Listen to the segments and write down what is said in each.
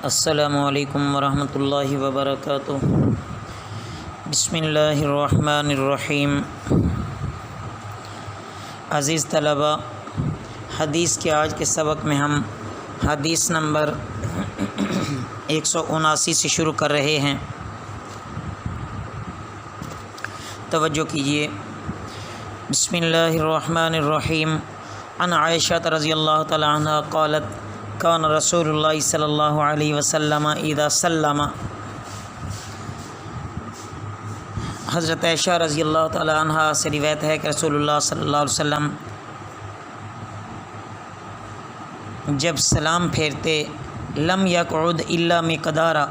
السلام علیکم ورحمۃ اللہ وبرکاتہ۔ بسم اللہ الرحمن الرحیم۔ عزیز طلباء، حدیث کے آج کے سبق میں ہم حدیث نمبر 179 سے شروع کر رہے ہیں۔ توجہ کیجیے۔ بسم اللہ الرحمن الرحیم۔ عن عائشہ رضی اللہ تعالی عنہ قالت کان رسول اللہ صلی اللہ علیہ وسلم اذا سلم۔ حضرت عائشہ رضی اللہ تعالی عنہ سے روایت ہے کہ رسول اللہ صلی اللہ علیہ وسلم جب سلام پھیرتے لم یقعد الا مقدارا،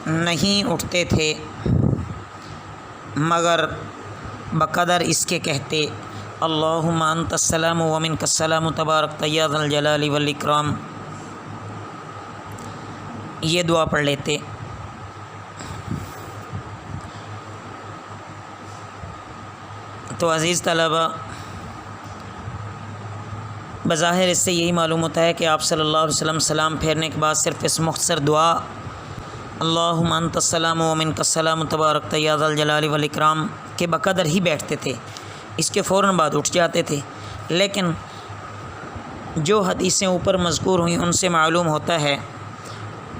نہیں اٹھتے تھے مگر بقدر اس کے کہتے اللہم انت السلام و منک السلام تبارک یا ذا الجلال والاکرام، یہ دعا پڑھ لیتے۔ تو عزیز طلباء، بظاہر اس سے یہی معلوم ہوتا ہے کہ آپ صلی اللہ علیہ وسلم سلام پھیرنے کے بعد صرف اس مختصر دعا اللہم انت السلام و منک السلام تبارک یا ذا الجلال والاکرام کے بقدر ہی بیٹھتے تھے، اس کے فوراً بعد اٹھ جاتے تھے۔ لیکن جو حدیثیں اوپر مذکور ہوئیں ان سے معلوم ہوتا ہے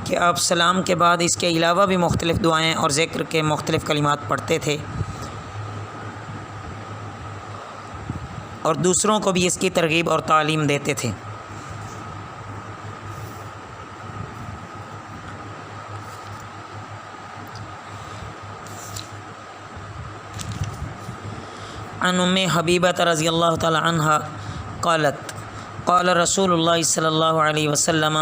کہ آپ سلام کے بعد اس کے علاوہ بھی مختلف دعائیں اور ذکر کے مختلف کلمات پڑھتے تھے، اور دوسروں کو بھی اس کی ترغیب اور تعلیم دیتے تھے۔ عن ام حبیبہ رضی اللہ تعالی عنہ قالت قال رسول اللہ صلی اللہ علیہ وسلم۔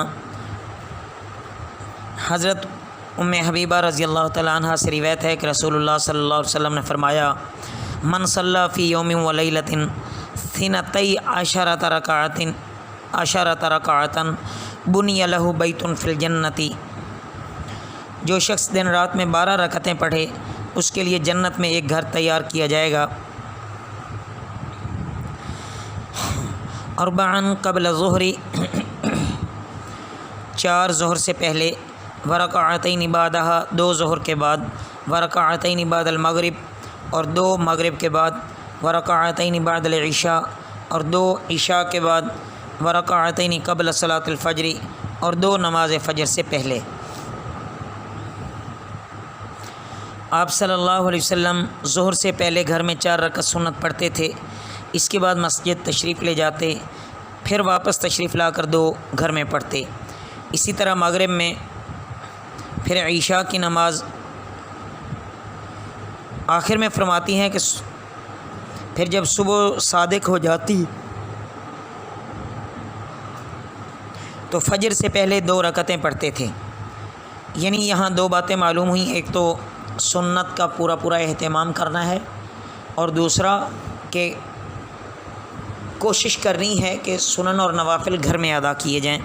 حضرت ام حبیبہ رضی اللہ تعالی عنہ سے روایت ہے کہ رسول اللہ صلی اللہ علیہ وسلم نے فرمایا من صلی فی یوم و لیلۃ ثنتی عشرۃ رکعۃ بنی لہ بیت فی الجنۃ، جو شخص دن رات میں 12 رکعتیں پڑھے اس کے لیے جنت میں ایک گھر تیار کیا جائے گا۔ اربعاً قبل ظہر، 4 ظہر سے پہلے، ورکعتین بعدہا، 2 ظہر کے بعد، ورکعتین بعد المغرب، اور 2 مغرب کے بعد، ورکعتین بعد العشاء، اور 2 عشاء کے بعد، ورکعتین قبل صلاۃ الفجر، اور 2 نماز فجر سے پہلے۔ آپ صلی اللہ علیہ وسلم ظہر سے پہلے گھر میں 4 رکعت سنت پڑھتے تھے، اس کے بعد مسجد تشریف لے جاتے، پھر واپس تشریف لا کر 2 گھر میں پڑھتے۔ اسی طرح مغرب میں، پھر عشاء کی نماز۔ آخر میں فرماتی ہیں کہ پھر جب صبح صادق ہو جاتی تو فجر سے پہلے 2 رکعتیں پڑھتے تھے۔ یعنی یہاں 2 باتیں معلوم ہوئیں، ایک تو سنت کا پورا اہتمام کرنا ہے، اور دوسرا کہ کوشش کرنی ہے کہ سنن اور نوافل گھر میں ادا کیے جائیں۔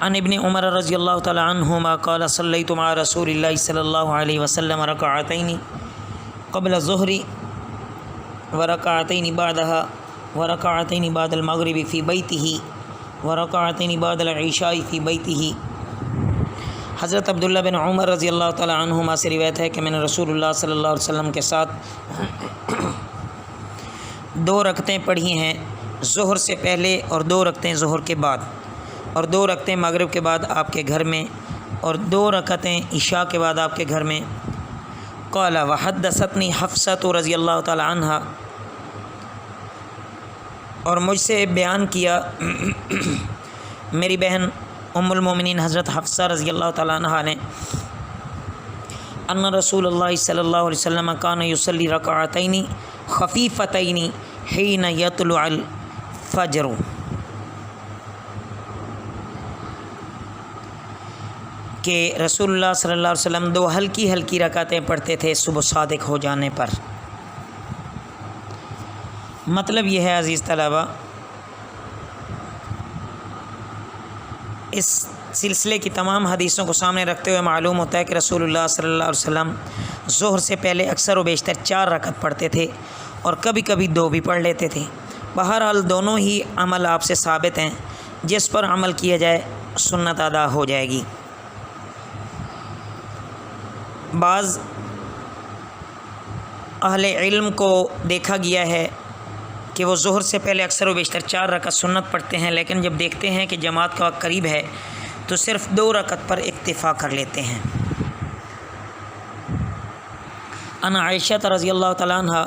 عن ابن عمر رضی اللہ تعالی عنہما قال صلیت مع رسول اللہ صلی اللہ علیہ وسلم رکعتین قبل الظہر ورکعتین بعدہا ورکعتین بعد المغرب فی بیتہ ورکعتین بعد العشاء فی بیتہ۔ حضرت عبداللہ بن عمر رضی اللہ تعالی عنہما سے روایت ہے کہ میں نے رسول اللہ صلی اللہ علیہ وسلم کے ساتھ 2 رکعتیں پڑھی ہیں ظہر سے پہلے، اور 2 رکعتیں ظہر کے بعد، اور 2 رکعتیں مغرب کے بعد آپ کے گھر میں، اور 2 رکعتیں عشاء کے بعد آپ کے گھر میں۔ قال وحدثتنی حفصۃ رضی اللہ تعالی عنہ، اور مجھ سے بیان کیا میری بہن ام المومنین حضرت حفصہ رضی اللہ تعالی عنہ نے ان رسول اللہ صلی اللہ علیہ وسلم کان یصلی رکعتین خفیفتین حین یطلع الفجر، کہ رسول اللہ صلی اللہ علیہ وسلم 2 ہلکی رکعتیں پڑھتے تھے صبح صادق ہو جانے پر۔ مطلب یہ ہے عزیز طلباء، اس سلسلے کی تمام حدیثوں کو سامنے رکھتے ہوئے معلوم ہوتا ہے کہ رسول اللہ صلی اللہ علیہ وسلم ظہر سے پہلے اکثر و بیشتر 4 رکعت پڑھتے تھے، اور کبھی کبھی 2 بھی پڑھ لیتے تھے۔ بہرحال دونوں ہی عمل آپ سے ثابت ہیں، جس پر عمل کیا جائے سنت ادا ہو جائے گی۔ بعض اہل علم کو دیکھا گیا ہے کہ وہ ظہر سے پہلے اکثر و بیشتر 4 رکعت سنت پڑھتے ہیں، لیکن جب دیکھتے ہیں کہ جماعت کا وقت قریب ہے تو صرف 2 رکعت پر اکتفا کر لیتے ہیں۔ ان عائشہ رضی اللہ تعالیٰ عنہ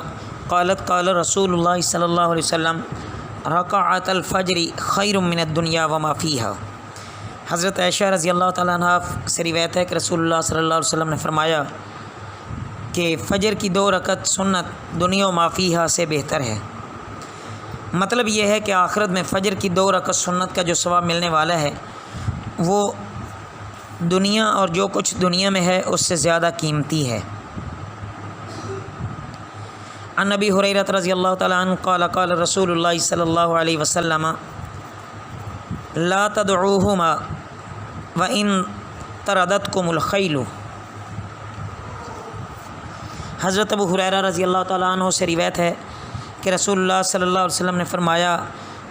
قالت قال رسول اللہ صلی اللہ علیہ وسلم رکعت الفجر خیر من الدنیا وما فیہا۔ حضرت عائشہ رضی اللہ تعالیٰ عنہ سے روایت ہے کہ رسول اللہ صلی اللہ علیہ وسلم نے فرمایا کہ فجر کی 2 رکعت سنت دنیا و ما فیہا سے بہتر ہے۔ مطلب یہ ہے کہ آخرت میں فجر کی 2 رکعت سنت کا جو ثواب ملنے والا ہے وہ دنیا اور جو کچھ دنیا میں ہے اس سے زیادہ قیمتی ہے۔ عن ابی ہریرہ رضی اللہ تعالیٰ عنہ قال قال رسول اللہ صلی اللہ علیہ وسلم لا تدعوہما وان طردتکم الخیل۔ حضرت ابو ہریرہ رضی اللہ تعالیٰ عنہ سے روایت ہے کہ رسول اللہ صلی اللہ علیہ وسلم نے فرمایا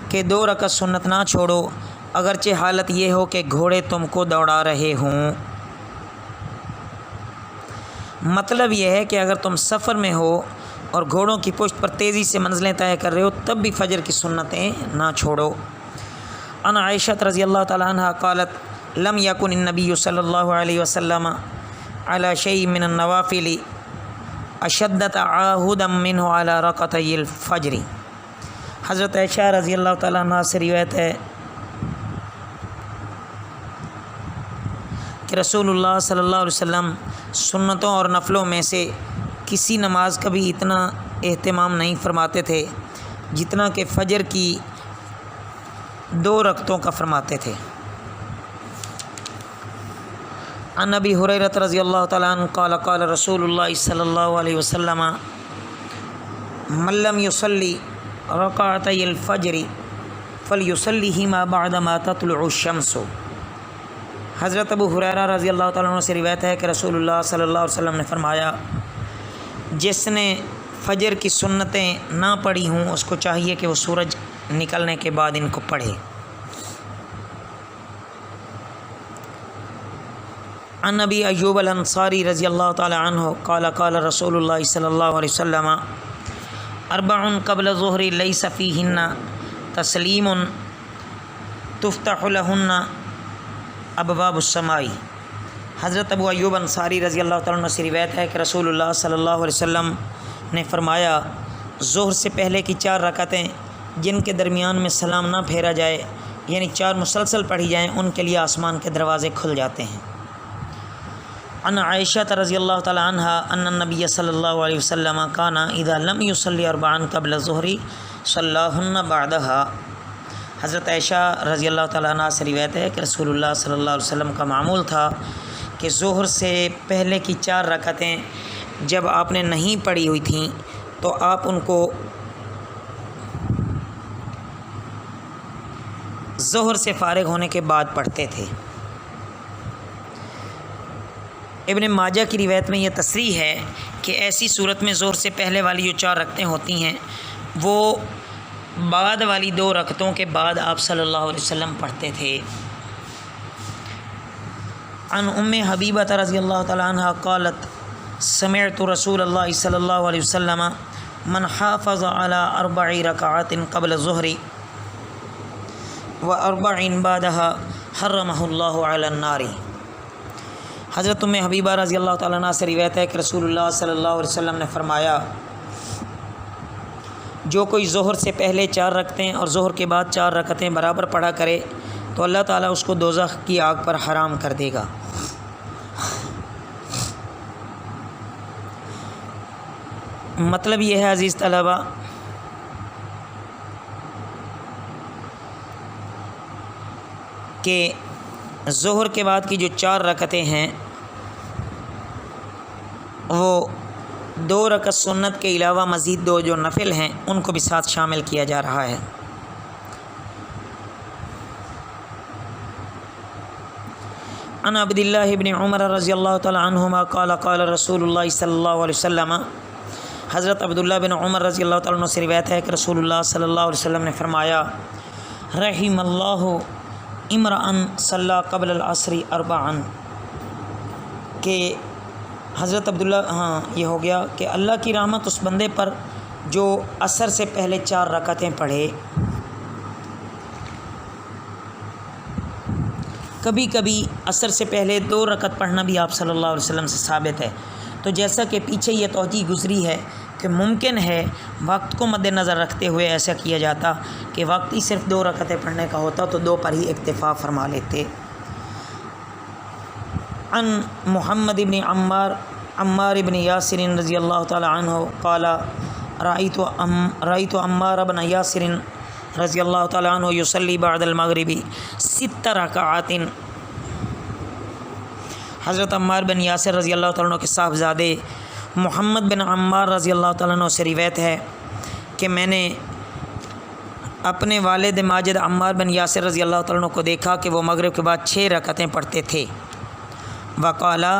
کہ 2 رکعت سنت نہ چھوڑو اگرچہ حالت یہ ہو کہ گھوڑے تم کو دوڑا رہے ہوں۔ مطلب یہ ہے کہ اگر تم سفر میں ہو اور گھوڑوں کی پشت پر تیزی سے منزلیں طے کر رہے ہو تب بھی فجر کی سنتیں نہ چھوڑو۔ ان عائشہ رضی اللہ تعالیٰ عنہ قالت لم یکن النبی صلی اللہ علیہ وسلم علی شیء من النوافل اشد تعاہدا منہ علی رکعتی الفجر۔ حضرت عائشہ رضی اللہ تعالیٰ عنہ سے روایت ہے کہ رسول اللہ صلی اللہ علیہ وسلم سنتوں اور نفلوں میں سے کسی نماز کا بھی اتنا اہتمام نہیں فرماتے تھے جتنا کہ فجر کی 2 رکعتوں کا فرماتے تھے۔ عن ابی ہریرہ رضی اللہ تعالیٰ عنہ قال قال رسول اللہ صلی اللہ علیہ وسلم من لم یصلی رکعتی الفجر فلیصلیہما بعدما تطلع الشمس۔ حضرت ابو ہریرہ رضی اللہ تعالیٰ عنہ سے روایت ہے کہ رسول اللہ صلی اللہ علیہ وسلم نے فرمایا جس نے فجر کی سنتیں نہ پڑھی ہوں اس کو چاہیے کہ وہ سورج نکلنے کے بعد ان کو پڑھے۔ عن ابی ایوب الانصاری رضی اللہ تعالی عنہ قال قال رسول اللہ صلی اللہ علیہ وسلم اربع قبل الظہر لیس فیہن تسلیم تفتح لہن ابواب السماء۔ حضرت ابو ایوب انصاری رضی اللہ تعالیٰ عنہ سے روایت ہے کہ رسول اللہ صلی اللہ علیہ وسلم نے فرمایا ظہر سے پہلے کی 4 رکعتیں جن کے درمیان میں سلام نہ پھیرا جائے یعنی 4 مسلسل پڑھی جائیں ان کے لیے آسمان کے دروازے کھل جاتے ہیں۔ عن عائشہ رضی اللہ تعالیٰ عنہ ان النبی صلی اللہ علیہ وسلم کان اذا لم یصلی 4 قبل الظہر صلاہن بعدہا۔ حضرت عائشہ رضی اللہ تعالیٰ عنہ سے روایت ہے کہ رسول اللہ صلی اللہ علیہ وسلم کا معمول تھا کہ ظہر سے پہلے کی 4 رکعتیں جب آپ نے نہیں پڑھی ہوئی تھیں تو آپ ان کو ظہر سے فارغ ہونے کے بعد پڑھتے تھے۔ ابن ماجہ کی روایت میں یہ تصریح ہے کہ ایسی صورت میں ظہر سے پہلے والی جو 4 رکعتیں ہوتی ہیں وہ بعد والی 2 رکعتوں کے بعد آپ صلی اللہ علیہ وسلم پڑھتے تھے۔ عن ام حبیبہ رضی اللہ تعالیٰ عنہ قالت سمعت رسول اللہ صلی اللہ علیہ وسلم من حافظ على 4 رکعات قبل الظہر و4 بعدها حرمہ اللہ علی النار۔ حضرت ام حبیبہ رضی اللہ تعالیٰ عنہ سے روایت ہے کہ رسول اللہ صلی اللہ علیہ وسلم نے فرمایا جو کوئی ظہر سے پہلے 4 رکعتیں اور ظہر کے بعد 4 رکعتیں برابر پڑھا کرے تو اللہ تعالیٰ اس کو دوزخ کی آگ پر حرام کر دے گا۔ مطلب یہ ہے عزیز طلبہ کہ ظہر کے بعد کی جو 4 رکعتیں ہیں وہ 2 رکعت سنت کے علاوہ مزید 2 جو نفل ہیں ان کو بھی ساتھ شامل کیا جا رہا ہے۔ عن عبداللہ بن عمر رضی اللہ تعالی عنہما قال قال رسول اللہ صلی اللہ علیہ وسلم حضرت عبداللہ بن عمر رضی اللہ تعالیٰ عنہ سے روایت ہے کہ رسول اللہ صلی اللہ علیہ وسلم نے فرمایا رحم اللہ امرأن صلی قبل العصر اربعن، کہ حضرت عبداللہ یہ ہو گیا کہ اللہ کی رحمت اس بندے پر جو عصر سے پہلے 4 رکعتیں پڑھے۔ کبھی کبھی عصر سے پہلے 2 رکعت پڑھنا بھی آپ صلی اللہ علیہ وسلم سے ثابت ہے۔ تو جیسا کہ پیچھے یہ توجیہ گزری ہے کہ ممکن ہے وقت کو مد نظر رکھتے ہوئے ایسا کیا جاتا کہ وقت ہی صرف 2 رکعتیں پڑھنے کا ہوتا تو 2 پر ہی اکتفا فرما لیتے۔ عن محمد بن عمار بن یاسر رضی اللہ تعالی عنہ قال رأیت عمار بن یاسر رضی اللہ تعالی عنہ یصلی بعد المغرب 6 رکعات۔ حضرت عمار بن یاسر رضی اللہ تعالیٰ عنہ کے صاحبزادے محمد بن عمار رضی اللہ تعالیٰ عنہ سے روایت ہے کہ میں نے اپنے والد ماجد عمار بن یاسر رضی اللہ تعالیٰ عنہ کو دیکھا کہ وہ مغرب کے بعد 6 رکعتیں پڑھتے تھے۔ وقالا،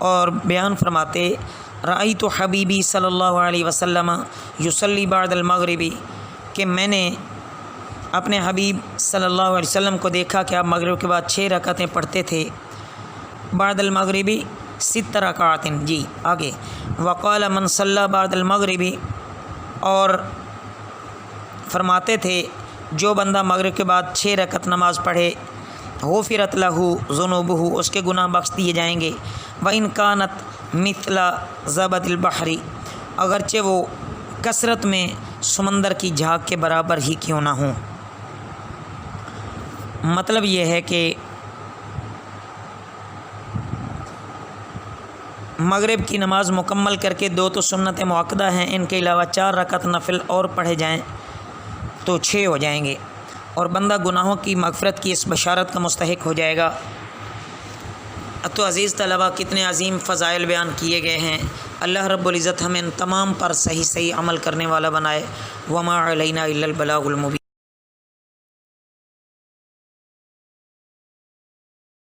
اور بیان فرماتے رأیت حبیبی صلی اللہ علیہ وسلم یصلی بعد المغربی، کہ میں نے اپنے حبیب صلی اللہ علیہ وسلم کو دیکھا کہ آپ مغرب کے بعد 6 رکعتیں پڑھتے تھے۔ بعد المغربی 6 رکعات، جی آگے وقال من صلی بعد المغربی، اور فرماتے تھے جو بندہ مغرب کے بعد 6 رکعت نماز پڑھے غفرت لہ ذنوبہ، اس کے گناہ بخش دیے جائیں گے۔ وَإِنْ كَانَتْ مِثْلَ زَبَدِ الْبَحْرِ، اگرچہ وہ کثرت میں سمندر کی جھاگ کے برابر ہی کیوں نہ ہوں۔ مطلب یہ ہے کہ مغرب کی نماز مکمل کر کے 2 تو سنت مؤکدہ ہیں، ان کے علاوہ 4 رکعت نفل اور پڑھے جائیں تو 6 ہو جائیں گے، اور بندہ گناہوں کی مغفرت کی اس بشارت کا مستحق ہو جائے گا۔ تو عزیز طلبہ، کتنے عظیم فضائل بیان کیے گئے ہیں۔ اللہ رب العزت ہمیں ان تمام پر صحیح عمل کرنے والا بنائے۔ وما علینا الا البلاغ المبین۔